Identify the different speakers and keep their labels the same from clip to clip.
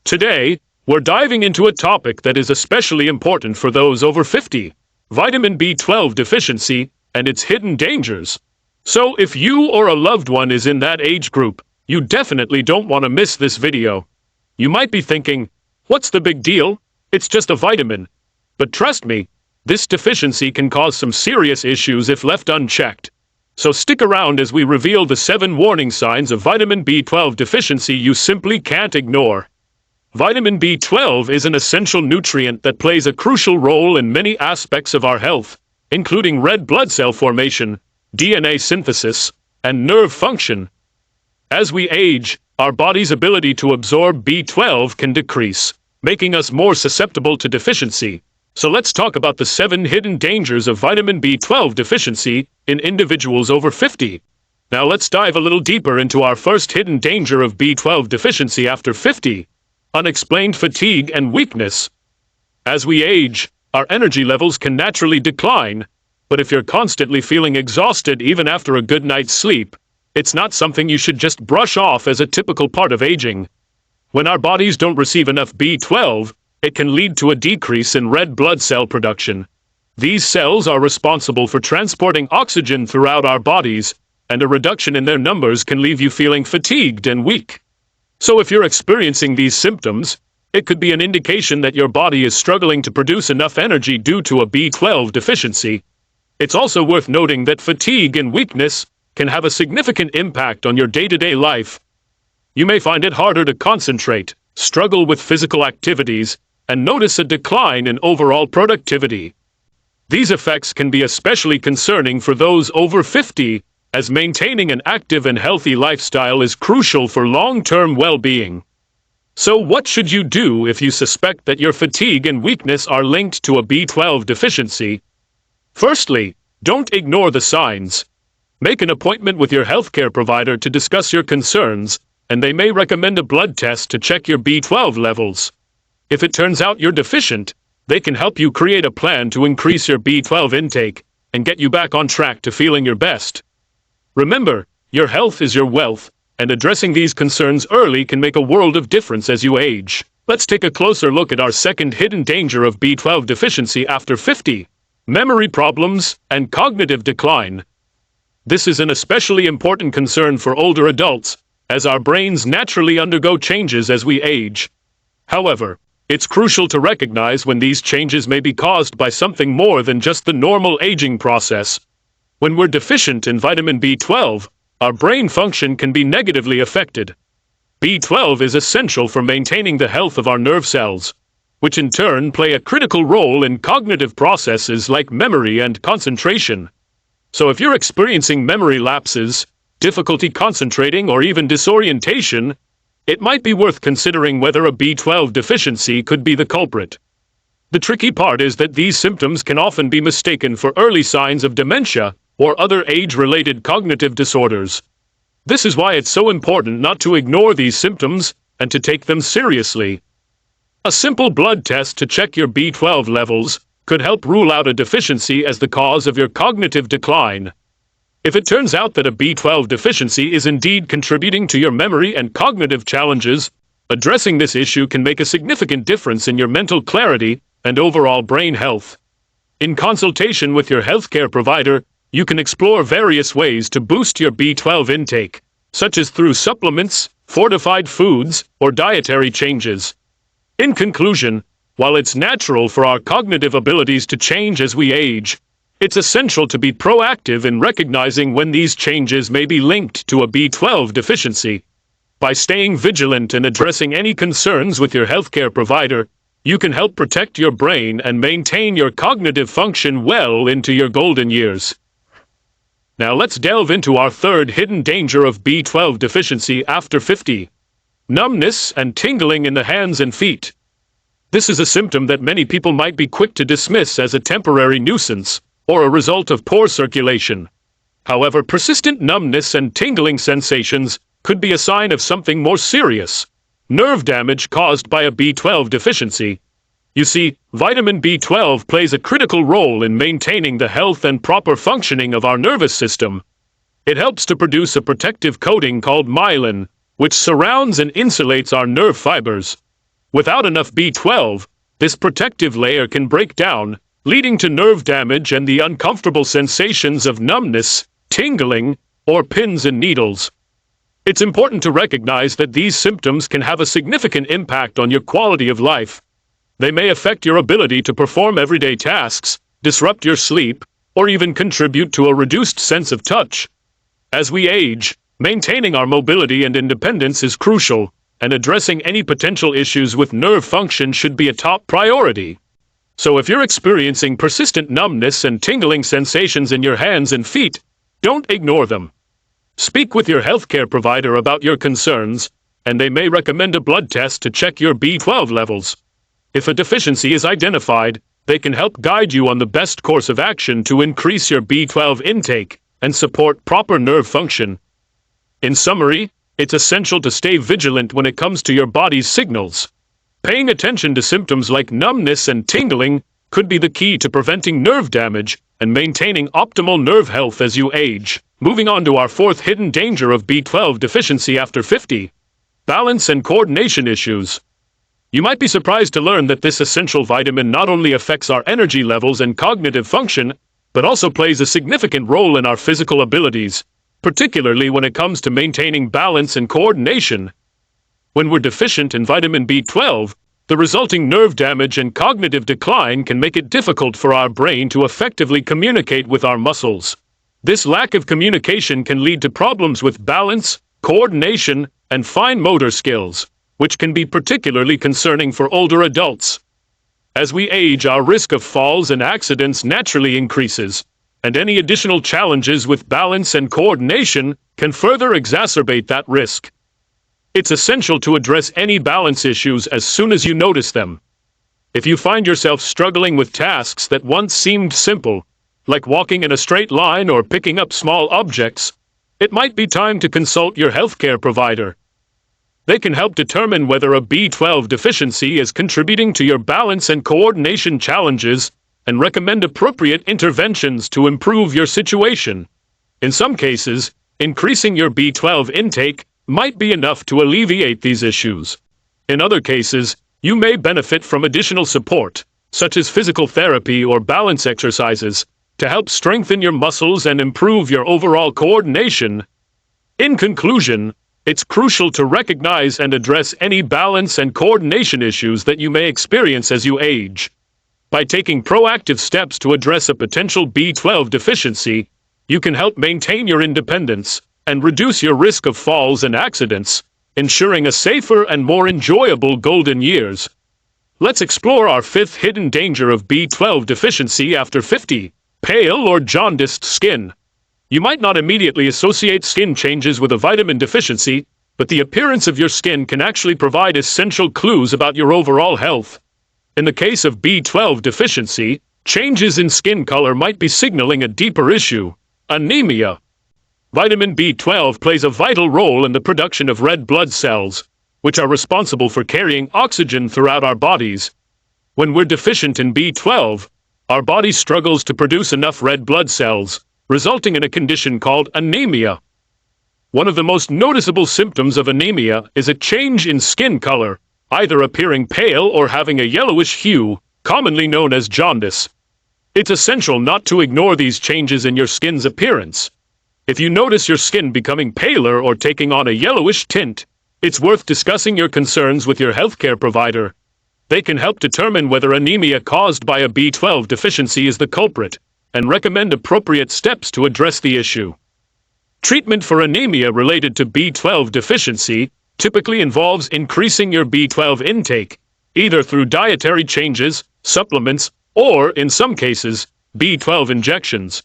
Speaker 1: Today, we're diving into a topic that is especially important for those over 50, vitamin B12 deficiency and its hidden dangers. So if you or a loved one is in that age group, you definitely don't want to miss this video. You might be thinking, what's the big deal? It's just a vitamin. But trust me, this deficiency can cause some serious issues if left unchecked. So stick around as we reveal the 7 warning signs of vitamin B12 deficiency you simply can't ignore. Vitamin B12 is an essential nutrient that plays a crucial role in many aspects of our health, including red blood cell formation, DNA synthesis, and nerve function. As we age, our body's ability to absorb B12 can decrease, making us more susceptible to deficiency. So let's talk about the 7 hidden dangers of vitamin B12 deficiency in individuals over 50. Now let's dive a little deeper into our first hidden danger of B12 deficiency after 50. Unexplained fatigue and weakness. As we age, our energy levels can naturally decline, but if you're constantly feeling exhausted even after a good night's sleep, it's not something you should just brush off as a typical part of aging. When our bodies don't receive enough B12, it can lead to a decrease in red blood cell production. These cells are responsible for transporting oxygen throughout our bodies, and a reduction in their numbers can leave you feeling fatigued and weak. So if you're experiencing these symptoms, it could be an indication that your body is struggling to produce enough energy due to a B12 deficiency. It's also worth noting that fatigue and weakness can have a significant impact on your day-to-day life. You may find it harder to concentrate, struggle with physical activities, and notice a decline in overall productivity. These effects can be especially concerning for those over 50, as maintaining an active and healthy lifestyle is crucial for long-term well-being. So what should you do if you suspect that your fatigue and weakness are linked to a B12 deficiency? Firstly, don't ignore the signs. Make an appointment with your healthcare provider to discuss your concerns, and they may recommend a blood test to check your B12 levels. If it turns out you're deficient, they can help you create a plan to increase your B12 intake and get you back on track to feeling your best. Remember, your health is your wealth, and addressing these concerns early can make a world of difference as you age. Let's take a closer look at our second hidden danger of B12 deficiency after 50, memory problems and cognitive decline. This is an especially important concern for older adults, as our brains naturally undergo changes as we age. However, it's crucial to recognize when these changes may be caused by something more than just the normal aging process. When we're deficient in vitamin B12, our brain function can be negatively affected. B12 is essential for maintaining the health of our nerve cells, which in turn play a critical role in cognitive processes like memory and concentration. So if you're experiencing memory lapses, difficulty concentrating, or even disorientation, it might be worth considering whether a B12 deficiency could be the culprit. The tricky part is that these symptoms can often be mistaken for early signs of dementia or other age-related cognitive disorders. This is why it's so important not to ignore these symptoms and to take them seriously. A simple blood test to check your B12 levels could help rule out a deficiency as the cause of your cognitive decline. If it turns out that a B12 deficiency is indeed contributing to your memory and cognitive challenges, addressing this issue can make a significant difference in your mental clarity and overall brain health. In consultation with your healthcare provider, you can explore various ways to boost your B12 intake, such as through supplements, fortified foods, or dietary changes. In conclusion, while it's natural for our cognitive abilities to change as we age, it's essential to be proactive in recognizing when these changes may be linked to a B12 deficiency. By staying vigilant and addressing any concerns with your healthcare provider, you can help protect your brain and maintain your cognitive function well into your golden years. Now let's delve into our third hidden danger of B12 deficiency after 50. Numbness and tingling in the hands and feet. This is a symptom that many people might be quick to dismiss as a temporary nuisance or a result of poor circulation. However, persistent numbness and tingling sensations could be a sign of something more serious: nerve damage caused by a B12 deficiency. You see, vitamin B12 plays a critical role in maintaining the health and proper functioning of our nervous system. It helps to produce a protective coating called myelin, which surrounds and insulates our nerve fibers. Without enough B12, this protective layer can break down, leading to nerve damage and the uncomfortable sensations of numbness, tingling, or pins and needles. It's important to recognize that these symptoms can have a significant impact on your quality of life. They may affect your ability to perform everyday tasks, disrupt your sleep, or even contribute to a reduced sense of touch. As we age, maintaining our mobility and independence is crucial, and addressing any potential issues with nerve function should be a top priority. So if you're experiencing persistent numbness and tingling sensations in your hands and feet, don't ignore them. Speak with your healthcare provider about your concerns, and they may recommend a blood test to check your B12 levels. If a deficiency is identified, they can help guide you on the best course of action to increase your B12 intake and support proper nerve function. In summary, it's essential to stay vigilant when it comes to your body's signals. Paying attention to symptoms like numbness and tingling could be the key to preventing nerve damage and maintaining optimal nerve health as you age. Moving on to our fourth hidden danger of B12 deficiency after 50. Balance and coordination issues. You might be surprised to learn that this essential vitamin not only affects our energy levels and cognitive function, but also plays a significant role in our physical abilities, particularly when it comes to maintaining balance and coordination. When we're deficient in vitamin B12, the resulting nerve damage and cognitive decline can make it difficult for our brain to effectively communicate with our muscles. This lack of communication can lead to problems with balance, coordination, and fine motor skills, which can be particularly concerning for older adults. As we age, our risk of falls and accidents naturally increases, and any additional challenges with balance and coordination can further exacerbate that risk. It's essential to address any balance issues as soon as you notice them. If you find yourself struggling with tasks that once seemed simple, like walking in a straight line or picking up small objects, it might be time to consult your healthcare provider. They can help determine whether a B12 deficiency is contributing to your balance and coordination challenges and recommend appropriate interventions to improve your situation. In some cases, increasing your B12 intake might be enough to alleviate these issues. In other cases, you may benefit from additional support, such as physical therapy or balance exercises, to help strengthen your muscles and improve your overall coordination. In conclusion, it's crucial to recognize and address any balance and coordination issues that you may experience as you age. By taking proactive steps to address a potential B12 deficiency, you can help maintain your independence and reduce your risk of falls and accidents, ensuring a safer and more enjoyable golden years. Let's explore our fifth hidden danger of B12 deficiency after 50. Pale or jaundiced skin. You might not immediately associate skin changes with a vitamin deficiency, but the appearance of your skin can actually provide essential clues about your overall health. In the case of B12 deficiency, changes in skin color might be signaling a deeper issue: anemia. Vitamin B12 plays a vital role in the production of red blood cells, which are responsible for carrying oxygen throughout our bodies. When we're deficient in B12, our body struggles to produce enough red blood cells, resulting in a condition called anemia. One of the most noticeable symptoms of anemia is a change in skin color, either appearing pale or having a yellowish hue, commonly known as jaundice. It's essential not to ignore these changes in your skin's appearance. If you notice your skin becoming paler or taking on a yellowish tint, it's worth discussing your concerns with your healthcare provider. They can help determine whether anemia caused by a B12 deficiency is the culprit, and recommend appropriate steps to address the issue. Treatment for anemia related to B12 deficiency typically involves increasing your B12 intake, either through dietary changes, supplements, or, in some cases, B12 injections.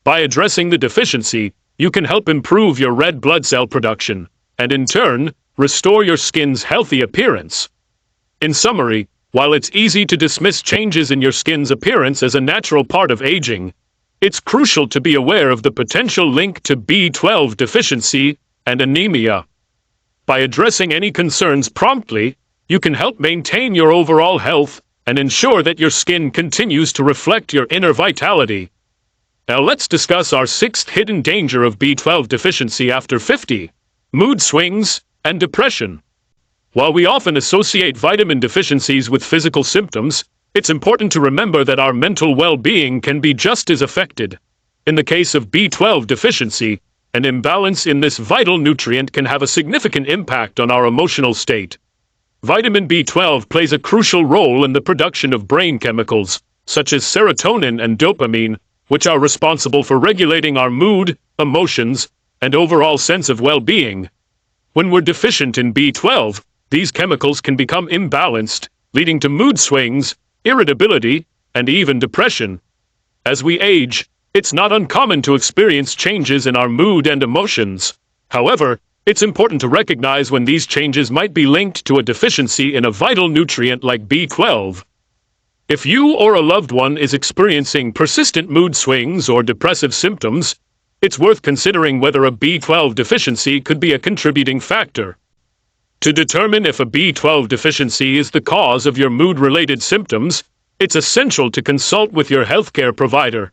Speaker 1: By addressing the deficiency, you can help improve your red blood cell production, and in turn, restore your skin's healthy appearance. In summary, while it's easy to dismiss changes in your skin's appearance as a natural part of aging, it's crucial to be aware of the potential link to B12 deficiency and anemia. By addressing any concerns promptly, you can help maintain your overall health and ensure that your skin continues to reflect your inner vitality. Now let's discuss our sixth hidden danger of B12 deficiency after 50: mood swings and depression. While we often associate vitamin deficiencies with physical symptoms, it's important to remember that our mental well-being can be just as affected. In the case of B12 deficiency, an imbalance in this vital nutrient can have a significant impact on our emotional state. Vitamin B12 plays a crucial role in the production of brain chemicals, such as serotonin and dopamine, which are responsible for regulating our mood, emotions, and overall sense of well-being. When we're deficient in B12, these chemicals can become imbalanced, leading to mood swings, irritability, and even depression. As we age, it's not uncommon to experience changes in our mood and emotions. However, it's important to recognize when these changes might be linked to a deficiency in a vital nutrient like B12. If you or a loved one is experiencing persistent mood swings or depressive symptoms, it's worth considering whether a B12 deficiency could be a contributing factor. To determine if a B12 deficiency is the cause of your mood-related symptoms, it's essential to consult with your healthcare provider.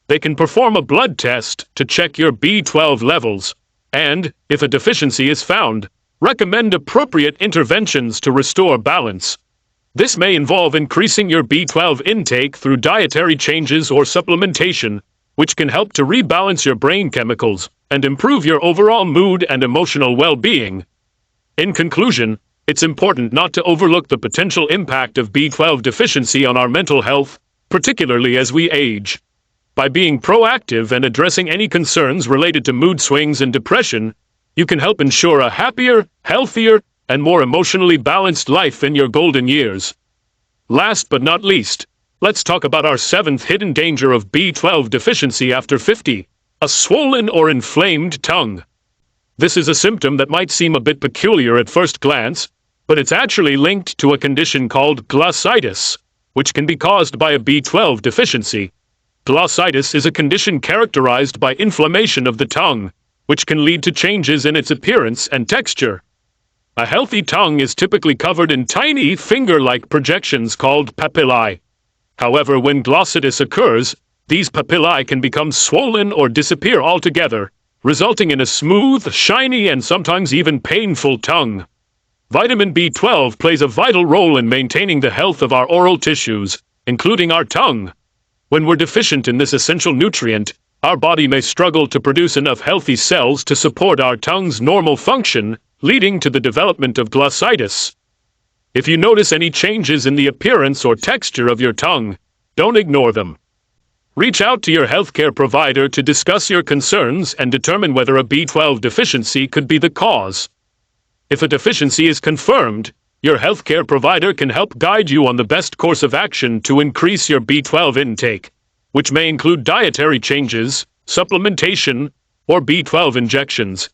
Speaker 1: They can perform a blood test to check your B12 levels, and, if a deficiency is found, recommend appropriate interventions to restore balance. This may involve increasing your B12 intake through dietary changes or supplementation, which can help to rebalance your brain chemicals and improve your overall mood and emotional well-being. In conclusion, it's important not to overlook the potential impact of B12 deficiency on our mental health, particularly as we age. By being proactive and addressing any concerns related to mood swings and depression, you can help ensure a happier, healthier, and more emotionally balanced life in your golden years. Last but not least, let's talk about our seventh hidden danger of B12 deficiency after 50, a swollen or inflamed tongue. This is a symptom that might seem a bit peculiar at first glance, but it's actually linked to a condition called glossitis, which can be caused by a B12 deficiency. Glossitis is a condition characterized by inflammation of the tongue, which can lead to changes in its appearance and texture. A healthy tongue is typically covered in tiny finger-like projections called papillae. However, when glossitis occurs, these papillae can become swollen or disappear altogether, resulting in a smooth, shiny, and sometimes even painful tongue. Vitamin B12 plays a vital role in maintaining the health of our oral tissues, including our tongue. When we're deficient in this essential nutrient, our body may struggle to produce enough healthy cells to support our tongue's normal function, leading to the development of glossitis. If you notice any changes in the appearance or texture of your tongue, don't ignore them. Reach out to your healthcare provider to discuss your concerns and determine whether a B12 deficiency could be the cause. If a deficiency is confirmed, your healthcare provider can help guide you on the best course of action to increase your B12 intake, which may include dietary changes, supplementation, or B12 injections.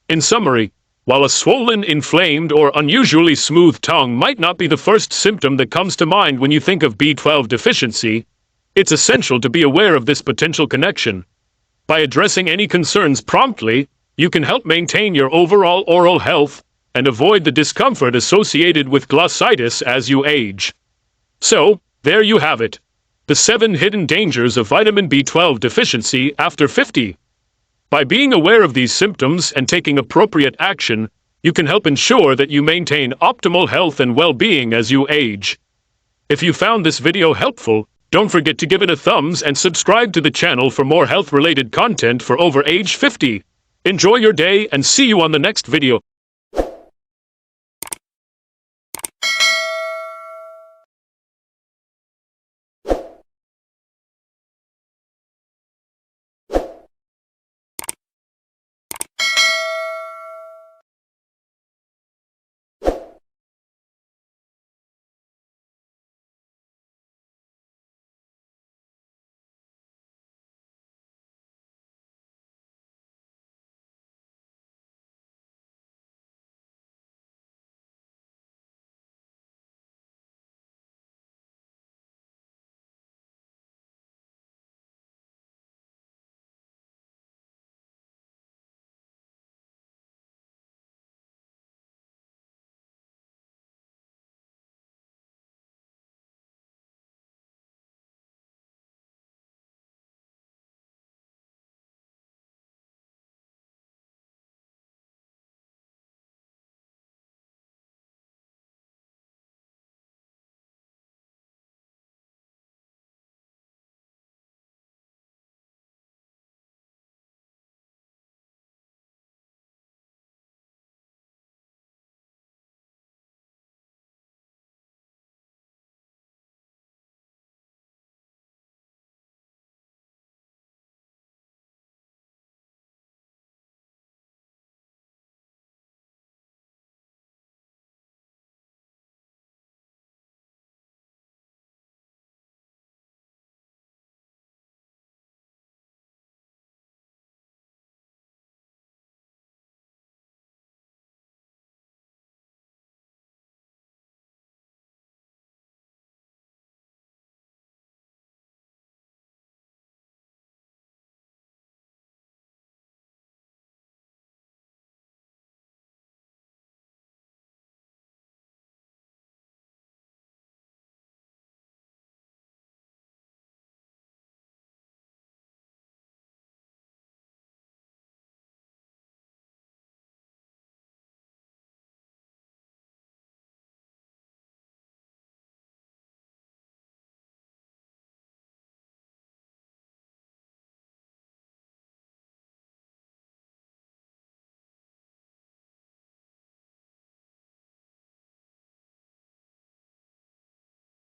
Speaker 1: In summary, while a swollen, inflamed, or unusually smooth tongue might not be the first symptom that comes to mind when you think of B12 deficiency, it's essential to be aware of this potential connection. By addressing any concerns promptly, you can help maintain your overall oral health and avoid the discomfort associated with glossitis as you age. So, there you have it. The 7 hidden dangers of vitamin B12 deficiency after 50. By being aware of these symptoms and taking appropriate action, you can help ensure that you maintain optimal health and well-being as you age. If you found this video helpful, don't forget to give it a thumbs and subscribe to the channel for more health-related content for over age 50. Enjoy your day and see you on the next video.